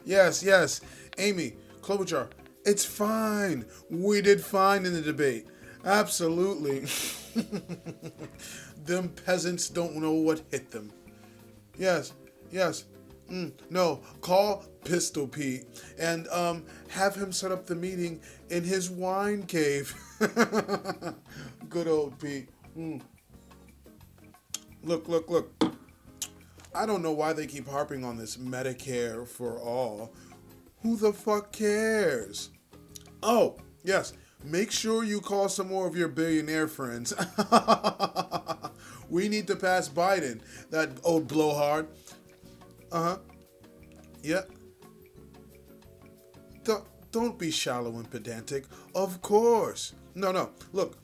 Yes, yes. Amy, Klobuchar, it's fine. We did fine in the debate. Absolutely. Them peasants don't know what hit them. Yes, yes. No, call Pistol Pete and have him set up the meeting in his wine cave. Good old Pete. Look, look, look. I don't know why they keep harping on this Medicare for all. Who the fuck cares? Oh, yes. Make sure you call some more of your billionaire friends. We need to pass Biden, that old blowhard. Uh huh. Yeah. Don't be shallow and pedantic. Of course. No, no. Look,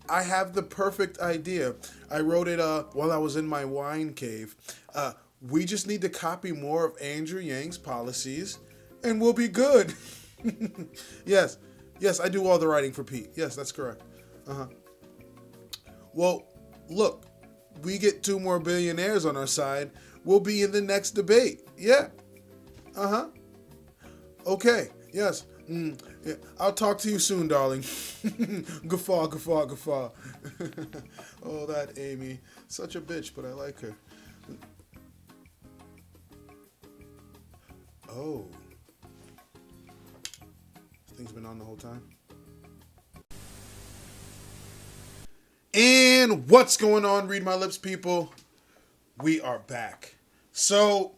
I have the perfect idea. I wrote it while I was in my wine cave. We just need to copy more of Andrew Yang's policies, and we'll be good. Yes, yes, I do all the writing for Pete. Yes, that's correct. Uh huh. Well, look, we get two more billionaires on our side. We'll be in the next debate. Yeah. Uh huh. Okay. Yes. Yeah. I'll talk to you soon, darling. Guffaw, guffaw, guffaw. Oh, that Amy. Such a bitch, but I like her. Oh. This thing's been on the whole time. And what's going on, Read My Lips people? We are back. So,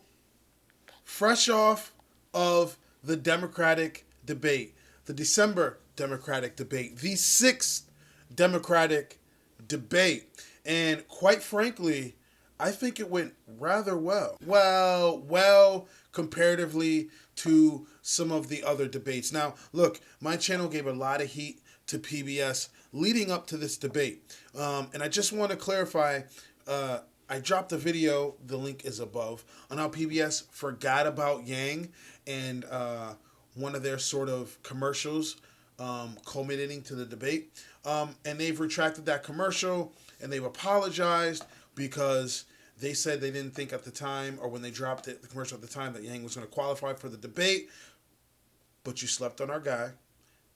fresh off of the Democratic debate, the December Democratic debate, the sixth Democratic debate. And quite frankly, I think it went rather well. Well, comparatively to some of the other debates. Now, look, my channel gave a lot of heat to PBS leading up to this debate. And I just want to clarify, I dropped a video, the link is above, on how PBS forgot about Yang and one of their sort of commercials culminating to the debate. And they've retracted that commercial and they've apologized because they said they didn't think at the time, or when they dropped it, the commercial at the time, that Yang was going to qualify for the debate. But you slept on our guy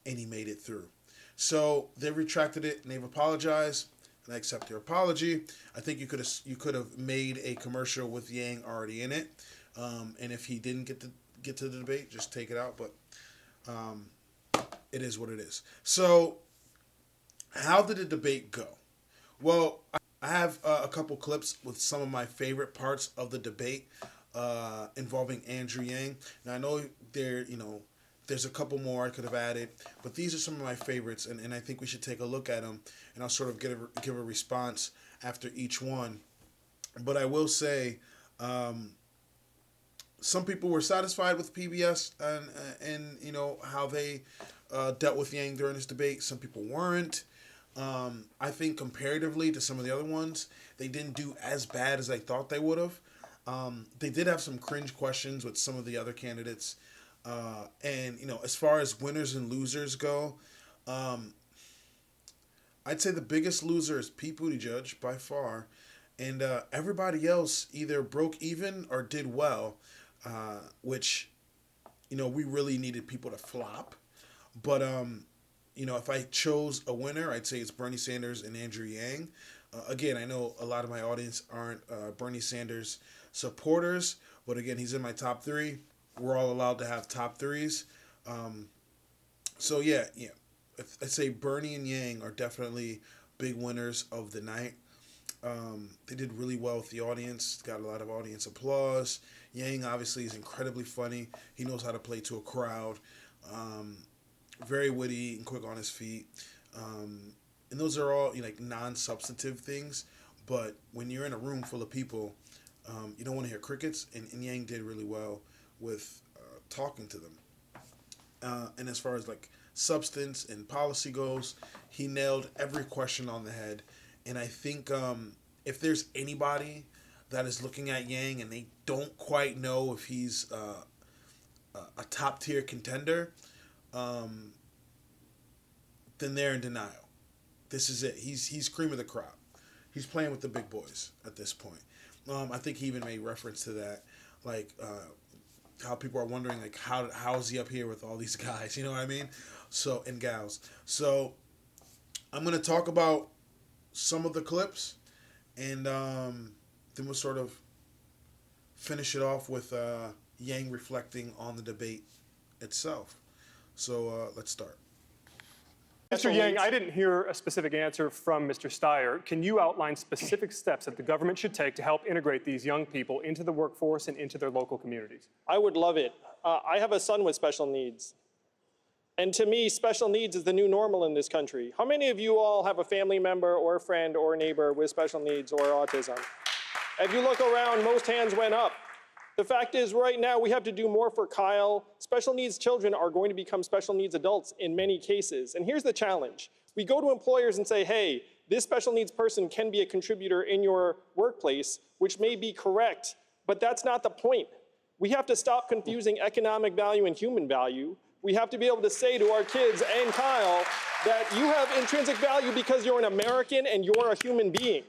and he made it through. So they retracted it and they've apologized. And I accept your apology. I think you could have made a commercial with Yang already in it, and if he didn't get to the debate, just take it out. But it is what it is. So, how did the debate go? Well, I have a couple clips with some of my favorite parts of the debate involving Andrew Yang. Now I know there's a couple more I could have added, but these are some of my favorites, and I think we should take a look at them, and I'll sort of give a response after each one. But I will say, some people were satisfied with PBS and how they dealt with Yang during this debate. Some people weren't. I think comparatively to some of the other ones, they didn't do as bad as I thought they would have. They did have some cringe questions with some of the other candidates. And as far as winners and losers go, I'd say the biggest loser is Pete Buttigieg by far, and everybody else either broke even or did well, which we really needed people to flop. But if I chose a winner, I'd say it's Bernie Sanders and Andrew Yang. Again, I know a lot of my audience aren't Bernie Sanders supporters, but again, he's in my top three. We're all allowed to have top threes. So yeah. I'd say Bernie and Yang are definitely big winners of the night. They did really well with the audience, got a lot of audience applause. Yang obviously is incredibly funny. He knows how to play to a crowd. Very witty and quick on his feet. And those are all non-substantive things. But when you're in a room full of people, you don't want to hear crickets. And Yang did really well with talking to them. And as far as substance and policy goes, he nailed every question on the head. And I think if there's anybody that is looking at Yang and they don't quite know if he's a top tier contender, then they're in denial. This is it. He's cream of the crop. He's playing with the big boys at this point. I think he even made reference to that, how people are wondering, like, how is he up here with all these guys? You know what I mean? So, and gals. So, I'm going to talk about some of the clips, and then we'll sort of finish it off with Yang reflecting on the debate itself. So, let's start. Mr. Yang, I didn't hear a specific answer from Mr. Steyer. Can you outline specific steps that the government should take to help integrate these young people into the workforce and into their local communities? I would love it. I have a son with special needs. And to me, special needs is the new normal in this country. How many of you all have a family member or a friend or a neighbor with special needs or autism? If you look around, most hands went up. The fact is, right now, we have to do more for Kyle. Special needs children are going to become special needs adults in many cases. And here's the challenge. We go to employers and say, hey, this special needs person can be a contributor in your workplace, which may be correct, but that's not the point. We have to stop confusing economic value and human value. We have to be able to say to our kids and Kyle that you have intrinsic value because you're an American and you're a human being.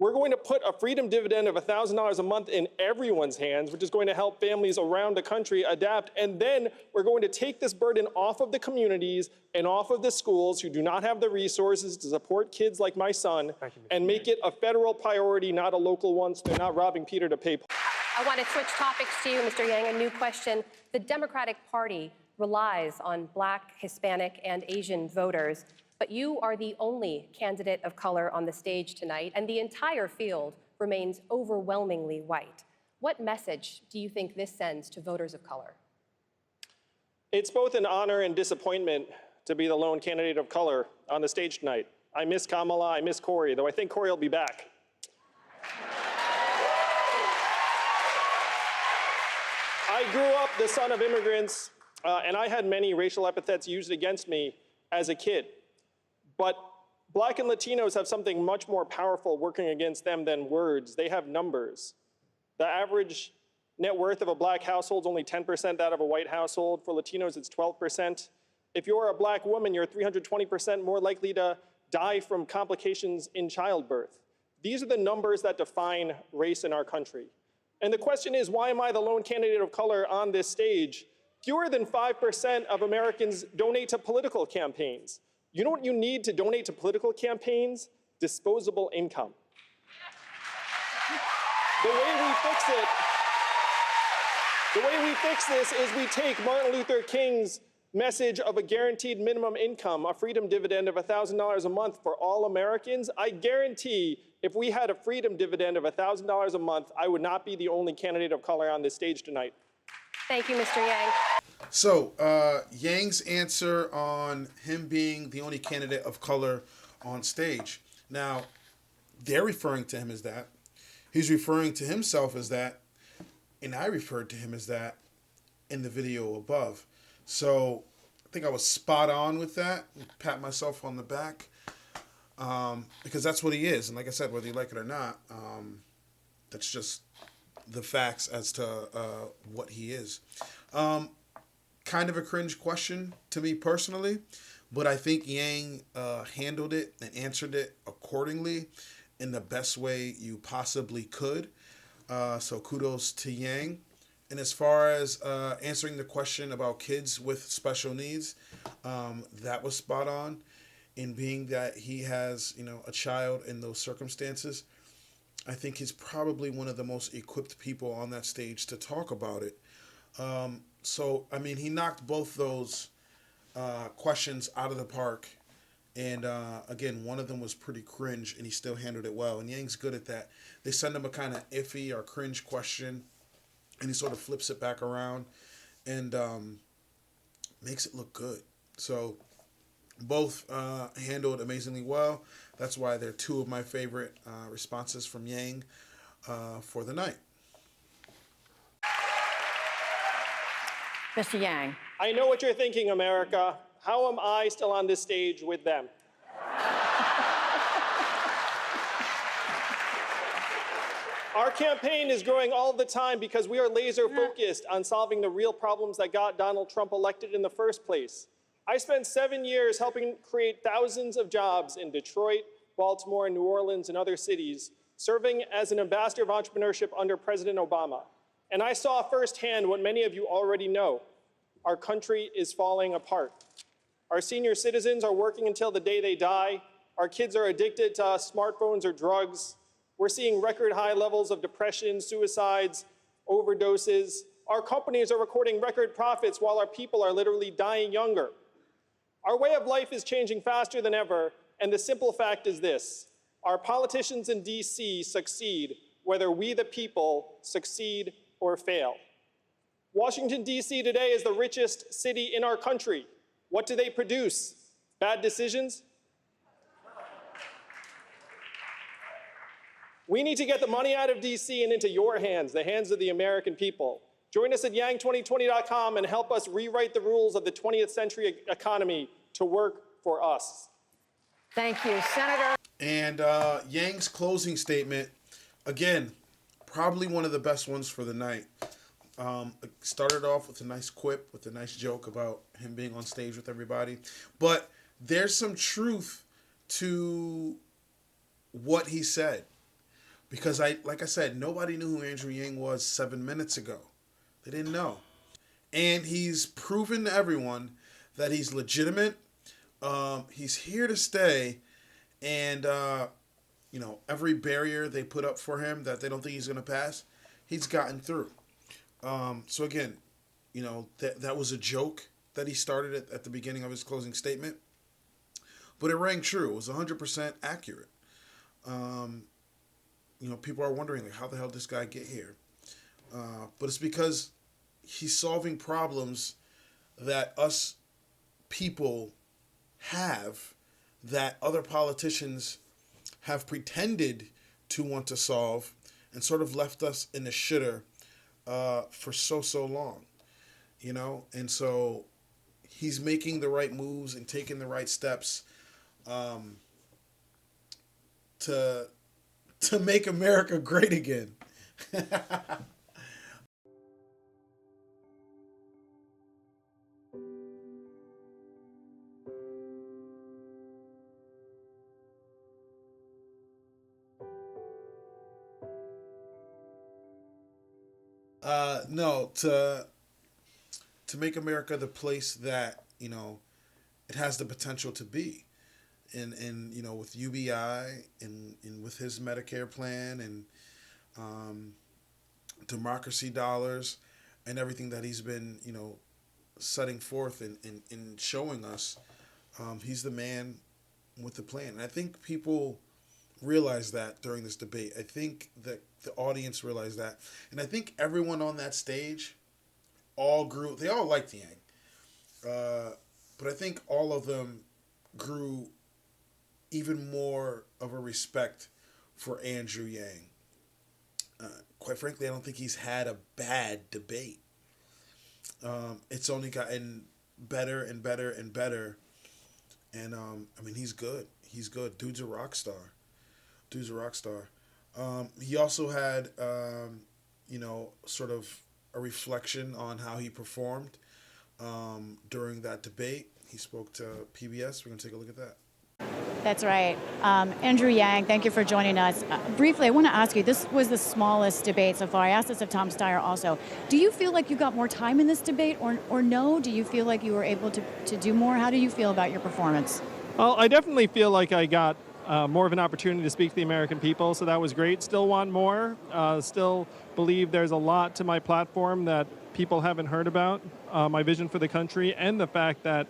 We're going to put a freedom dividend of $1,000 a month in everyone's hands, which is going to help families around the country adapt. And then we're going to take this burden off of the communities and off of the schools who do not have the resources to support kids like my son and make it a federal priority, not a local one, so they're not robbing Peter to pay Paul. I want to switch topics to you, Mr. Yang. A new question. The Democratic Party relies on Black, Hispanic, and Asian voters. But you are the only candidate of color on the stage tonight, and the entire field remains overwhelmingly white. What message do you think this sends to voters of color? It's both an honor and disappointment to be the lone candidate of color on the stage tonight. I miss Kamala, I miss Corey, though I think Corey will be back. I grew up the son of immigrants, and I had many racial epithets used against me as a kid. But Black and Latinos have something much more powerful working against them than words. They have numbers. The average net worth of a Black household is only 10% that of a white household. For Latinos, it's 12%. If you're a Black woman, you're 320% more likely to die from complications in childbirth. These are the numbers that define race in our country. And the question is, why am I the lone candidate of color on this stage? Fewer than 5% of Americans donate to political campaigns. You know what you need to donate to political campaigns? Disposable income. The way we fix this is we take Martin Luther King's message of a guaranteed minimum income, a freedom dividend of $1,000 a month for all Americans. I guarantee if we had a freedom dividend of $1,000 a month, I would not be the only candidate of color on this stage tonight. Thank you, Mr. Yang. So, Yang's answer on him being the only candidate of color on stage. Now, they're referring to him as that. He's referring to himself as that. And I referred to him as that in the video above. So, I think I was spot on with that. Pat myself on the back. Because that's what he is. And like I said, whether you like it or not, that's just the facts as to what he is. Kind of a cringe question to me personally, but I think Yang handled it and answered it accordingly in the best way you possibly could. So kudos to Yang. And as far as answering the question about kids with special needs, that was spot on. In being that he has, a child in those circumstances, I think he's probably one of the most equipped people on that stage to talk about it. So, I mean, he knocked both those questions out of the park. And, again, one of them was pretty cringe, and he still handled it well. And Yang's good at that. They send him a kind of iffy or cringe question, and he sort of flips it back around and makes it look good. So, both handled amazingly well. That's why they're two of my favorite responses from Yang for the night. Mr. Yang. I know what you're thinking, America. How am I still on this stage with them? Our campaign is growing all the time because we are laser focused on solving the real problems that got Donald Trump elected in the first place. I spent 7 years helping create thousands of jobs in Detroit, Baltimore, New Orleans, and other cities, serving as an ambassador of entrepreneurship under President Obama. And I saw firsthand what many of you already know. Our country is falling apart. Our senior citizens are working until the day they die. Our kids are addicted to smartphones or drugs. We're seeing record high levels of depression, suicides, overdoses. Our companies are recording record profits while our people are literally dying younger. Our way of life is changing faster than ever, and the simple fact is this: our politicians in DC succeed whether we the people succeed or fail. Washington, D.C. today is the richest city in our country. What do they produce? Bad decisions? We need to get the money out of D.C. and into your hands, the hands of the American people. Join us at yang2020.com and help us rewrite the rules of the 20th century economy to work for us. Thank you, Senator. And Yang's closing statement, again, probably one of the best ones for the night. Started off with a nice quip, with a nice joke about him being on stage with everybody. But there's some truth to what he said. Because, like I said, nobody knew who Andrew Yang was 7 minutes ago. They didn't know. And he's proven to everyone that he's legitimate. He's here to stay. And, every barrier they put up for him that they don't think he's going to pass, he's gotten through. So again, that was a joke that he started at the beginning of his closing statement. But it rang true. It was 100% accurate. People are wondering, like, how the hell did this guy get here? But it's because he's solving problems that us people have that other politicians have pretended to want to solve and sort of left us in the shitter for so long, And so he's making the right moves and taking the right steps to make America great again. No, to make America the place that, it has the potential to be. And with UBI and with his Medicare plan and democracy dollars and everything that he's been, setting forth and showing us, he's the man with the plan. And I think people realized that during this debate. I think that the audience realized that. And I think everyone on that stage they all liked Yang. But I think all of them grew even more of a respect for Andrew Yang. Quite frankly, I don't think he's had a bad debate. It's only gotten better and better and better. And, he's good. He's good. Dude's a rock star. He also had, sort of a reflection on how he performed during that debate. He spoke to PBS. We're going to take a look at that. That's right. Andrew Yang, thank you for joining us. Briefly, I want to ask you, this was the smallest debate so far. I asked this of Tom Steyer also. Do you feel like you got more time in this debate or no? Do you feel like you were able to do more? How do you feel about your performance? Well, I definitely feel like I got more of an opportunity to speak to the American people, so that was great. Still want more. Still believe there's a lot to my platform that people haven't heard about, my vision for the country, and the fact that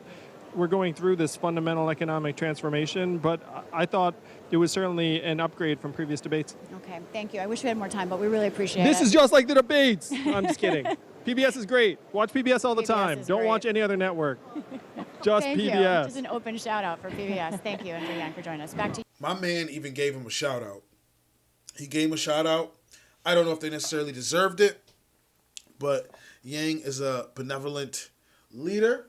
we're going through this fundamental economic transformation, but I thought it was certainly an upgrade from previous debates. Okay, thank you. I wish we had more time, but we really appreciate it. This is just like the debates. I'm just kidding. PBS is great. Watch PBS all the PBS time. Don't great. watch any other network. Just Thank PBS. you. Just an open shout out for PBS. Thank you, Andrew Yang, for joining us. Back to you. My man even gave him a shout out. He gave him a shout out. I don't know if they necessarily deserved it, but Yang is a benevolent leader,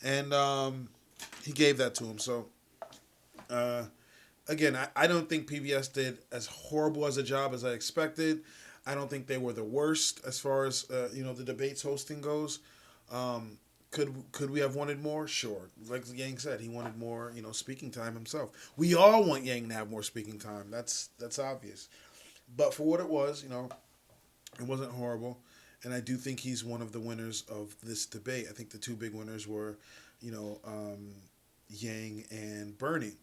and he gave that to him. So, again, I don't think PBS did as horrible as a job as I expected. I don't think they were the worst as far as the debates hosting goes. Could we have wanted more? Sure. Like Yang said, he wanted more, speaking time himself. We all want Yang to have more speaking time. That's obvious. But for what it was, It wasn't horrible. And I do think he's one of the winners of this debate. I think the two big winners were, Yang and Bernie.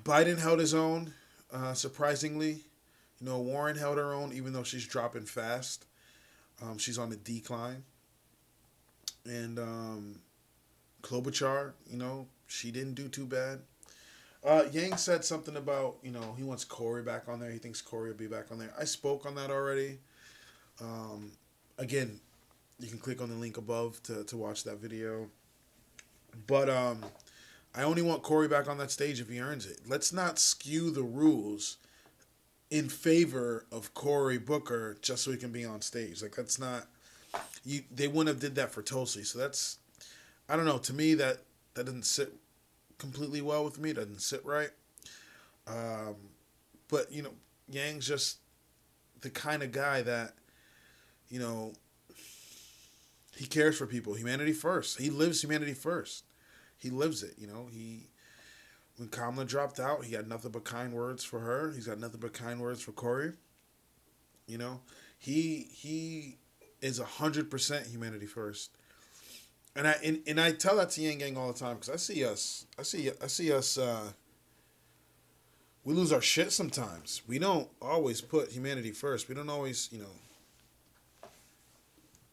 Biden held his own, surprisingly. Warren held her own, even though she's dropping fast. She's on the decline. And Klobuchar, she didn't do too bad. Yang said something about, he wants Corey back on there. He thinks Corey will be back on there. I spoke on that already. Again, you can click on the link above to watch that video. But I only want Corey back on that stage if he earns it. Let's not skew the rules in favor of Cory Booker just so he can be on stage. Like, that's not... They wouldn't have did that for Tulsi. So that's... I don't know. To me, that doesn't sit completely well with me. It doesn't sit right. But, Yang's just the kind of guy that, he cares for people. Humanity first. He lives humanity first. He lives it, When Kamala dropped out, he had nothing but kind words for her. He's got nothing but kind words for Corey. He is 100% humanity first. And I tell that to Yang Gang all the time because I see us. We lose our shit sometimes. We don't always put humanity first. We don't always,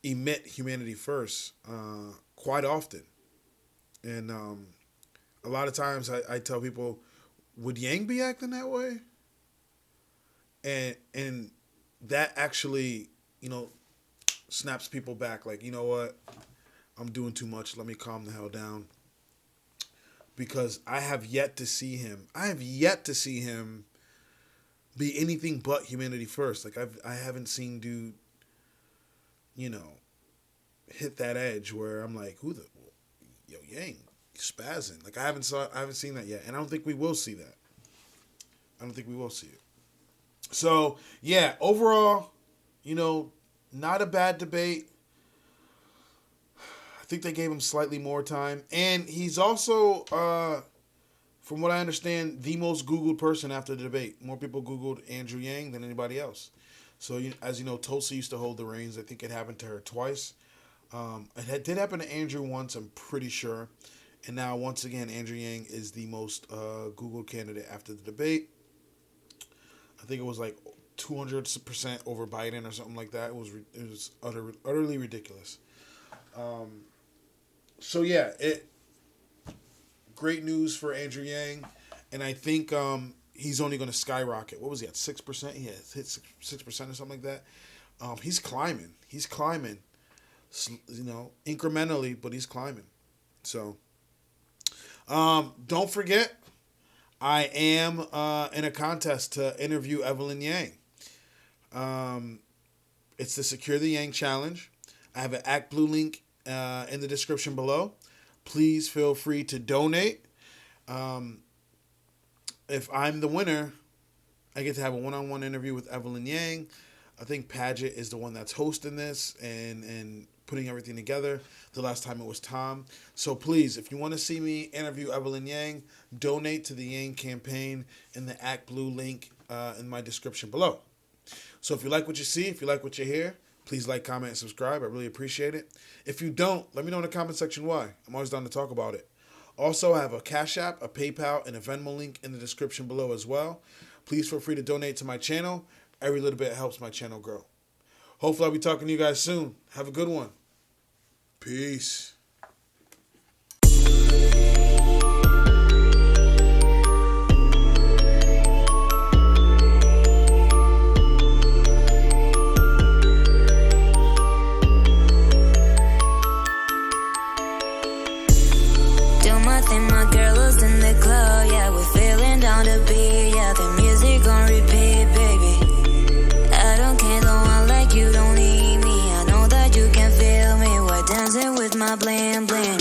emit humanity first. Quite often, and a lot of times I tell people, would Yang be acting that way? And that actually, snaps people back. Like, you know what? I'm doing too much. Let me calm the hell down. Because I have yet to see him be anything but humanity first. Like, I haven't seen dude, hit that edge where I'm like, Yang, spazzing. Like, I haven't seen that yet. And I don't think we will see that. I don't think we will see it. So, yeah, overall, not a bad debate. I think they gave him slightly more time. And he's also, from what I understand, the most Googled person after the debate. More people Googled Andrew Yang than anybody else. So, as you know, Tulsi used to hold the reins. I think it happened to her twice. It did happen to Andrew once, I'm pretty sure. And now, once again, Andrew Yang is the most Googled candidate after the debate. I think it was like 200% over Biden or something like that. It was utterly ridiculous. So yeah, great news for Andrew Yang, and I think he's only going to skyrocket. What was he at, 6%? He had hit 6% or something like that. He's climbing. Incrementally, but he's climbing. So don't forget, I am in a contest to interview Evelyn Yang. It's the Secure the Yang Challenge. I have an ActBlue link in the description below. Please feel free to donate. If I'm the winner, I get to have a one-on-one interview with Evelyn Yang. I think Paget is the one that's hosting this and putting everything together. The last time it was Tom. So please, if you want to see me interview Evelyn Yang, donate to the Yang campaign in the ActBlue link in my description below. So if you like what you see, if you like what you hear, please like, comment, and subscribe. I really appreciate it. If you don't, let me know in the comment section why. I'm always down to talk about it. Also, I have a Cash App, a PayPal, and a Venmo link in the description below as well. Please feel free to donate to my channel. Every little bit helps my channel grow. Hopefully, I'll be talking to you guys soon. Have a good one. Peace. My girl was in the club, yeah, we're feeling down the beat, yeah, the music on repeat, baby. I don't care, no one like you, don't leave me. I know that you can feel me, we're dancing with my bling bling.